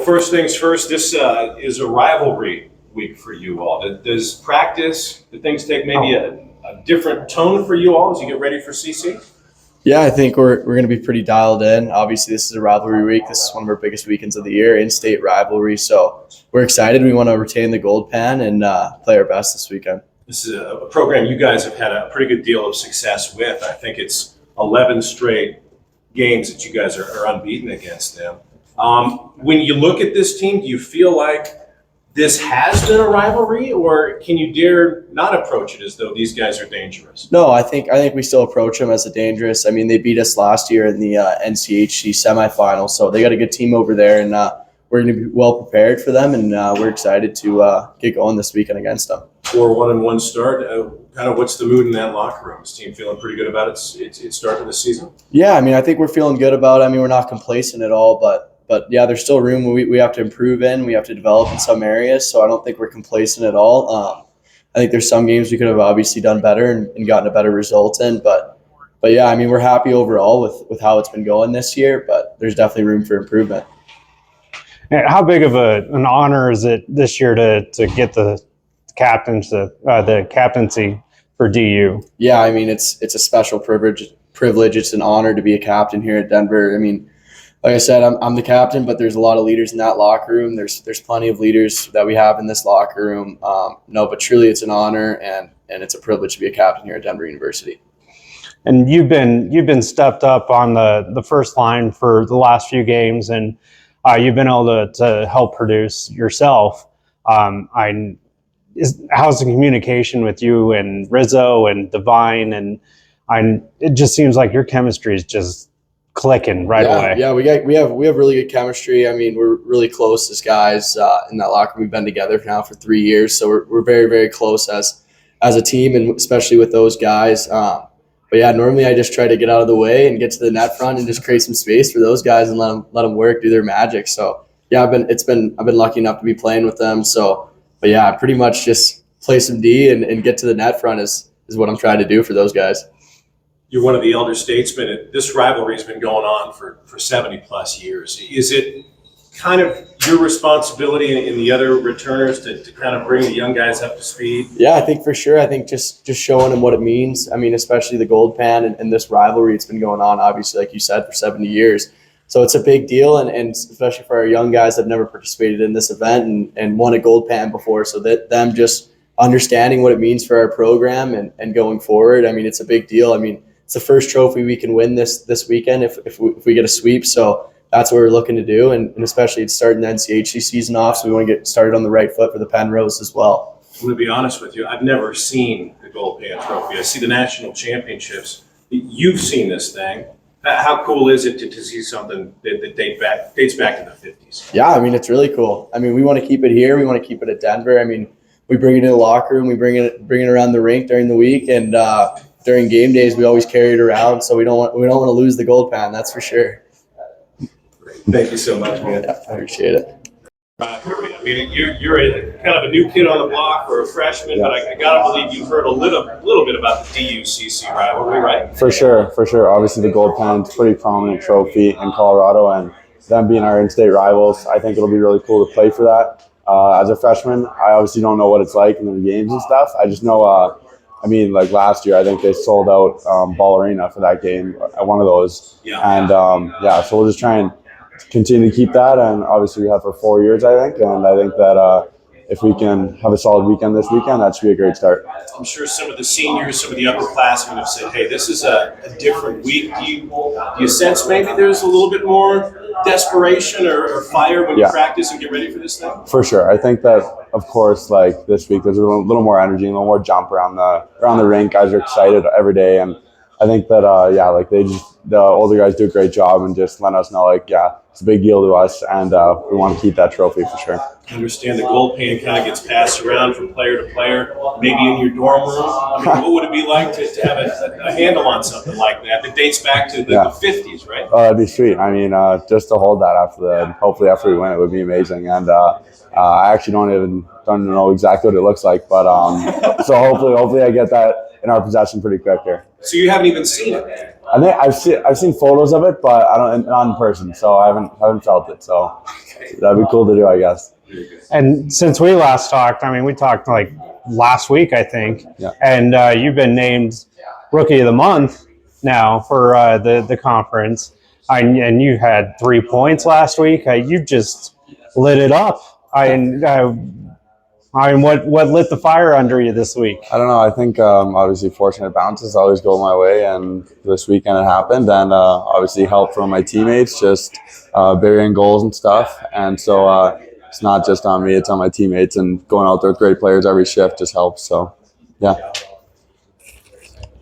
first things first, this is a rivalry week for you all. Does things take maybe a different tone for you all as you get ready for CC? Yeah, I think we're going to be pretty dialed in. Obviously, this is a rivalry week. This is one of our biggest weekends of the year, in-state rivalry. So we're excited. We want to retain the gold pen and play our best this weekend. This is a program you guys have had a pretty good deal of success with. I think it's 11 straight games that you guys are unbeaten against them. When you look at this team, do you feel like this has been a rivalry, or can you dare not approach it as though these guys are dangerous? No, I think we still approach them as a dangerous. I mean, they beat us last year in the NCHC semifinal, so they got a good team over there, and we're going to be well prepared for them, and we're excited to get going this weekend against them. 4-1-1 start. Kind of what's the mood in that locker room? Is the team feeling pretty good about its start to the season? Yeah, I mean, I think we're feeling good about it. I mean, we're not complacent at all, but yeah, there's still room we have to improve in. We have to develop in some areas, so I don't think we're complacent at all. I think there's some games we could have obviously done better and gotten a better result in, but yeah, I mean, we're happy overall with how it's been going this year, but there's definitely room for improvement. And how big of an honor is it this year to get the captaincy for DU? Yeah, I mean, it's a special privilege. It's an honor to be a captain here at Denver. I mean, like I said, I'm the captain, but there's a lot of leaders in that locker room. There's plenty of leaders that we have in this locker room. No, but truly it's an honor and it's a privilege to be a captain here at Denver University. And you've been stepped up on the first line for the last few games, and you've been able to help produce yourself. How's the communication with you and Rizzo and Divine? And it just seems like your chemistry is just clicking right away. Yeah, we have really good chemistry. I mean, we're really close as guys in that locker room. We've been together now for 3 years, so we're very, very close as a team, and especially with those guys. But yeah, normally I just try to get out of the way and get to the net front and just create some space for those guys and let them work, do their magic. So yeah, I've been lucky enough to be playing with them. So, but yeah, I pretty much just play some D and get to the net front is what I'm trying to do for those guys. You're one of the elder statesmen. This rivalry has been going on for 70 plus years. Is it kind of your responsibility and the other returners to kind of bring the young guys up to speed? Yeah, I think for sure. I think just showing them what it means. I mean, especially the gold pan and this rivalry, it's been going on, obviously, like you said, for 70 years. So it's a big deal, and especially for our young guys that have never participated in this event and won a gold pan before. So that them just understanding what it means for our program and going forward, I mean, it's a big deal. I mean, it's the first trophy we can win this weekend if we get a sweep. So that's what we're looking to do, and especially it's starting the NCHC season off, so we want to get started on the right foot for the Penrose as well. I'm going to be honest with you. I've never seen the Gold Pan Trophy. I see the national championships. You've seen this thing. How cool is it to see something that dates back to the 50s? Yeah, I mean, it's really cool. I mean, we want to keep it here. We want to keep it at Denver. I mean, we bring it in the locker room. We bring it around the rink during the week, and during game days, we always carry it around. So we don't want to lose the gold pan. That's for sure. Thank you so much, man. Yeah, I appreciate it. I mean, you're kind of a new kid on the block or a freshman, but I got to believe you've heard a little bit about the DU-CC rivalry, right? For sure. Obviously, the gold pan's a pretty prominent trophy in Colorado, and them being our in-state rivals, I think it'll be really cool to play for that. As a freshman, I obviously don't know what it's like in the games and stuff. I just know, like last year, I think they sold out Ball Arena for that game at one of those. Yeah. And, so we'll just try and continue to keep that. And obviously we have for 4 years, I think. And I think that if we can have a solid weekend this weekend, that should be a great start. I'm sure some of the seniors, some of the upperclassmen have said, hey, this is a different week. Do you sense maybe there's a little bit more desperation or fire when you practice and get ready for this thing? For sure. I think that, of course, like this week, there's a little more energy, a little more jump around the rink. Guys are excited every day. And I think that, the older guys do a great job and just let us know, it's a big deal to us, and we want to keep that trophy for sure. I understand the gold pan kind of gets passed around from player to player, maybe in your dorm room. I mean, what would it be like to have a handle on something like that dates back to the 50s, right? Oh, that'd be sweet. I mean, just to hold that hopefully after we win, it would be amazing. And I actually don't know exactly what it looks like, but so hopefully I get that in our possession pretty quick here. So you haven't even seen it? I think I've seen photos of it, but I don't not in person, so I haven't felt it. So that'd be cool to do, I guess. And since we last talked, I mean, we talked like last week, I think, Yeah. and you've been named Rookie of the Month now for the conference. And you had 3 points last week. You just lit it up. I mean, what lit the fire under you this week? I don't know. I think obviously fortunate bounces always go my way, and this weekend it happened, and obviously help from my teammates, just burying goals and stuff. And so it's not just on me; it's on my teammates, and going out there with great players every shift just helps. So, yeah.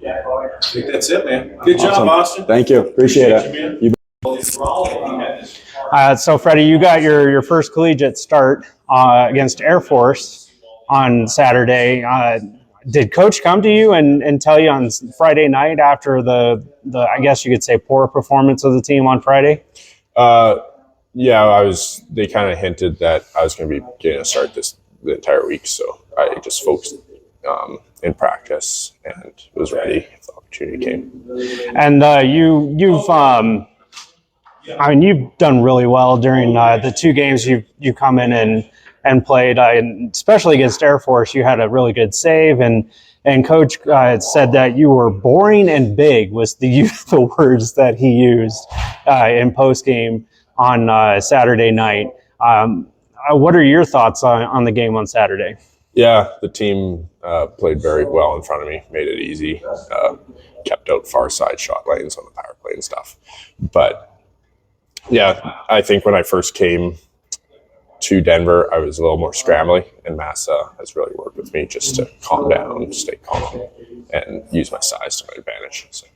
I think that's it, man. Good job, Awesome. Austin. Thank you. Appreciate it. You, man. So, Freddie, you got your first collegiate start against Air Force on Saturday. Did Coach come to you and tell you on Friday night after the I guess you could say poor performance of the team on Friday? Yeah, they kind of hinted that I was going to be getting a start the entire week, so I just focused in practice and was ready if the opportunity came. And you've I mean, you've done really well during the 2 games you come in and played, especially against Air Force. You had a really good save, and Coach said that you were boring and big was the words that he used in post game on Saturday night. What are your thoughts on the game on Saturday? Yeah, the team played very well in front of me, made it easy, kept out far side shot lanes on the power play and stuff. But yeah, I think when I first came to Denver, I was a little more scrambly, and Massa has really worked with me just to calm down, stay calm, and use my size to my advantage. So.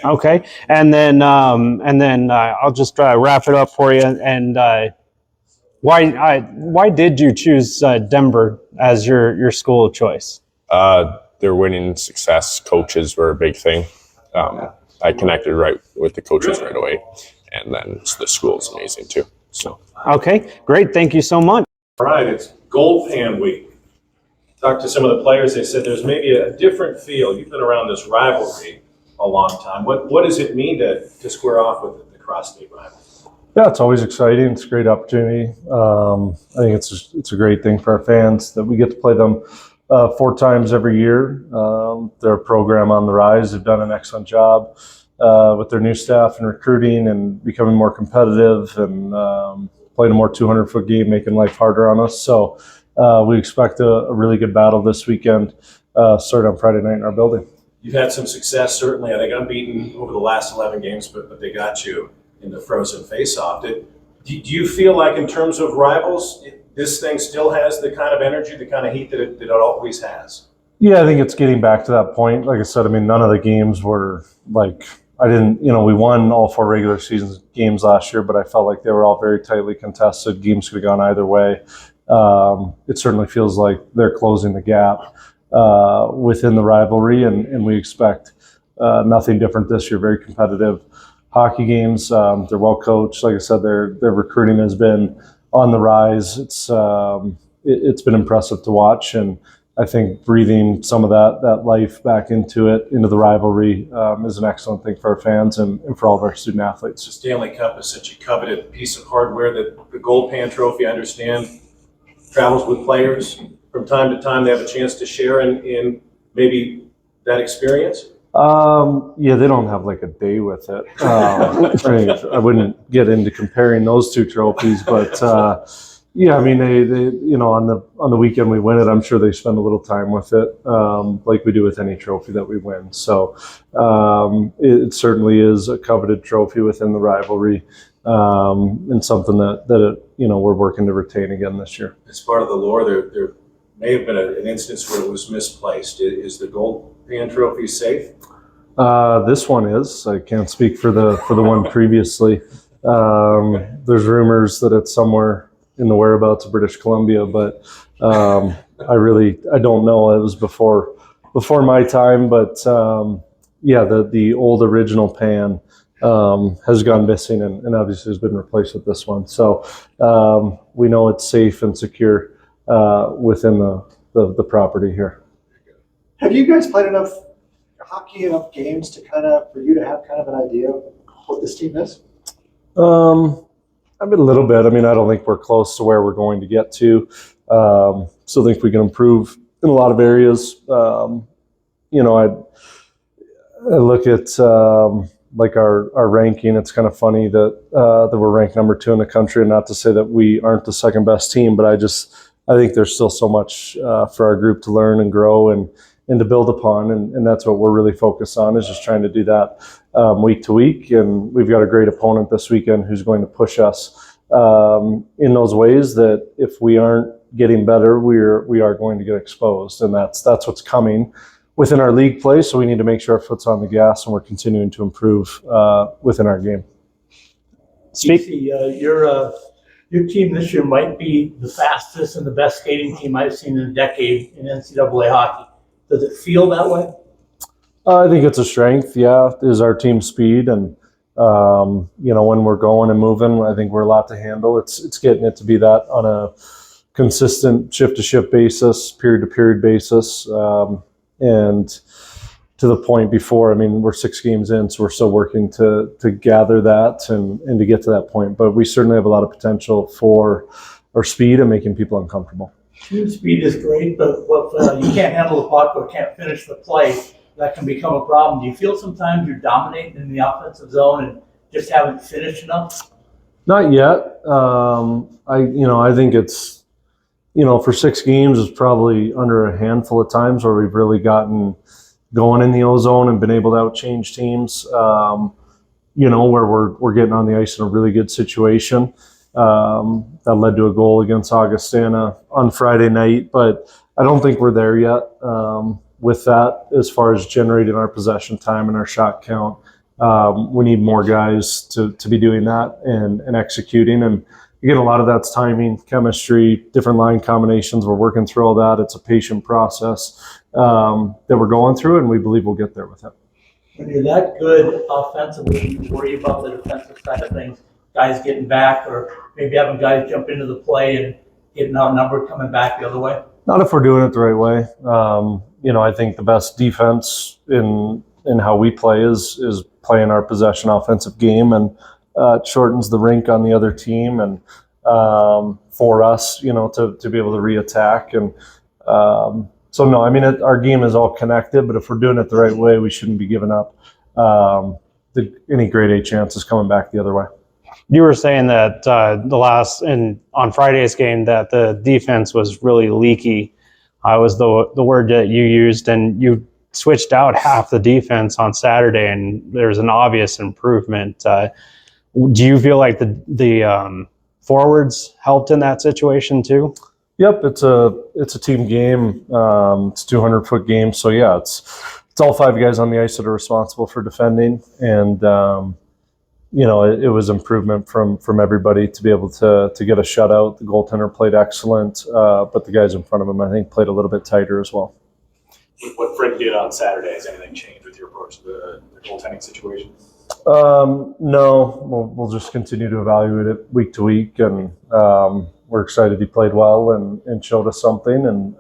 Okay, and then I'll just wrap it up for you. And why did you choose Denver as your school of choice? Their winning success, coaches were a big thing. I connected right with the coaches right away, and then the school is amazing too. So. Okay, great. Thank you so much. All right, it's Gold Pan Week. Talked to some of the players. They said there's maybe a different feel. You've been around this rivalry a long time. What does it mean to square off with the cross-state rival? Yeah, it's always exciting. It's a great opportunity. I think it's a great thing for our fans that we get to play them 4 times every year. They're a program on the rise. They've done an excellent job with their new staff and recruiting and becoming more competitive and playing a more 200-foot game, making life harder on us. So we expect a really good battle this weekend, starting on Friday night in our building. You've had some success, certainly. I think unbeaten over the last 11 games, but they got you in the frozen face-off. Do you feel like in terms of rivals, this thing still has the kind of energy, the kind of heat that it always has? Yeah, I think it's getting back to that point. Like I said, I mean, none of the games were like, we won all 4 regular season games last year, but I felt like they were all very tightly contested. Games could have gone either way. It certainly feels like they're closing the gap within the rivalry, and we expect nothing different this year. Very competitive hockey games. They're well coached. Like I said, their recruiting has been on the rise. It's been impressive to watch, and I think breathing some of that life back into the rivalry is an excellent thing for our fans and for all of our student athletes. The Stanley Cup is such a coveted piece of hardware that the Gold Pan Trophy, I understand, travels with players from time to time. They have a chance to share in maybe that experience. Yeah, they don't have like a day with it. I wouldn't get into comparing those 2 trophies, but yeah, I mean, they on the weekend we win it, I'm sure they spend a little time with it, like we do with any trophy that we win. So it certainly is a coveted trophy within the rivalry, and something that we're working to retain again this year. As part of the lore, there may have been an instance where it was misplaced. Is the Gold Pan Trophy safe? This one is. I can't speak for the one previously. There's rumors that it's somewhere in the whereabouts of British Columbia, but I don't know. It was before my time, but yeah, the old original pan has gone missing and obviously has been replaced with this one. So we know it's safe and secure within the property here. Have you guys played enough hockey enough games to for you to have kind of an idea of what this team is? I mean, a little bit. I mean, I don't think we're close to where we're going to get to. Still think we can improve in a lot of areas. I look at like our ranking. It's kind of funny that we're ranked number 2 in the country, and not to say that we aren't the second best team, but I think there's still so much for our group to learn and grow and to build upon, and that's what we're really focused on, is just trying to do that week to week. And we've got a great opponent this weekend who's going to push us in those ways that if we aren't getting better, we are going to get exposed, and that's what's coming within our league play. So we need to make sure our foot's on the gas and we're continuing to improve within our game. Your team this year might be the fastest and the best skating team I've seen in a decade in NCAA hockey. Does it feel that way? I think it's a strength, yeah, is our team speed. And, when we're going and moving, I think we're a lot to handle. It's getting it to be that on a consistent shift-to-shift basis, period-to-period basis. And to the point before, I mean, we're 6 games in, so we're still working to gather that and to get to that point. But we certainly have a lot of potential for our speed and making people uncomfortable. Team speed is great, but if you can't handle the puck or can't finish the play, that can become a problem. Do you feel sometimes you're dominating in the offensive zone and just haven't finished enough? Not yet. I think it's, for 6 games, it's probably under a handful of times where we've really gotten going in the ozone and been able to outchange teams, where we're getting on the ice in a really good situation. That led to a goal against Augustana on Friday night, but I don't think we're there yet with that as far as generating our possession time and our shot count. We need more guys to be doing that and executing. And again, a lot of that's timing, chemistry, different line combinations. We're working through all that. It's a patient process that we're going through, and we believe we'll get there with it. When you're that good offensively, you worry about the defensive side of things, guys getting back, or maybe having guys jump into the play and getting outnumbered coming back the other way? Not if we're doing it the right way. I think the best defense in how we play is playing our possession offensive game, and it shortens the rink on the other team, and for us, to be able to reattack. And so no, I mean, our game is all connected, but if we're doing it the right way, we shouldn't be giving up any grade A chances coming back the other way. You were saying that on Friday's game that the defense was really leaky. Was the word that you used, and you switched out half the defense on Saturday, and there's an obvious improvement. Do you feel like the forwards helped in that situation too? Yep, it's a team game. It's a 200-foot game, so yeah, it's all 5 guys on the ice that are responsible for defending, and it was improvement from everybody to be able to get a shutout. The goaltender played excellent, but the guys in front of him, I think, played a little bit tighter as well. What Fred did on Saturday, has anything changed with your approach to the goaltending situation? No, we'll just continue to evaluate it week to week, and we're excited he played well and showed us something, and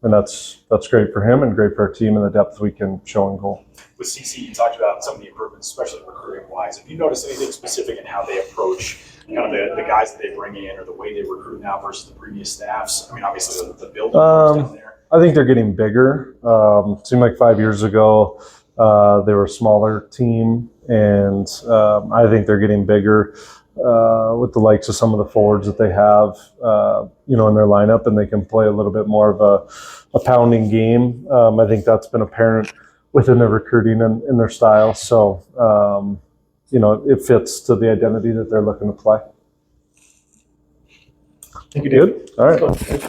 that's great for him and great for our team and the depth we can show in goal. With CC, you talked about some of the improvements, especially recruiting-wise. Have you noticed anything specific in how they approach kind of the guys that they bring in, or the way they recruit now versus the previous staffs? I mean, obviously the building down there. I think they're getting bigger. It seemed like 5 years ago they were a smaller team, and I think they're getting bigger with the likes of some of the forwards that they have, in their lineup, and they can play a little bit more of a pounding game. I think that's been apparent within their recruiting and their style. So, it fits to the identity that they're looking to play. Thank you, David. Good. All right.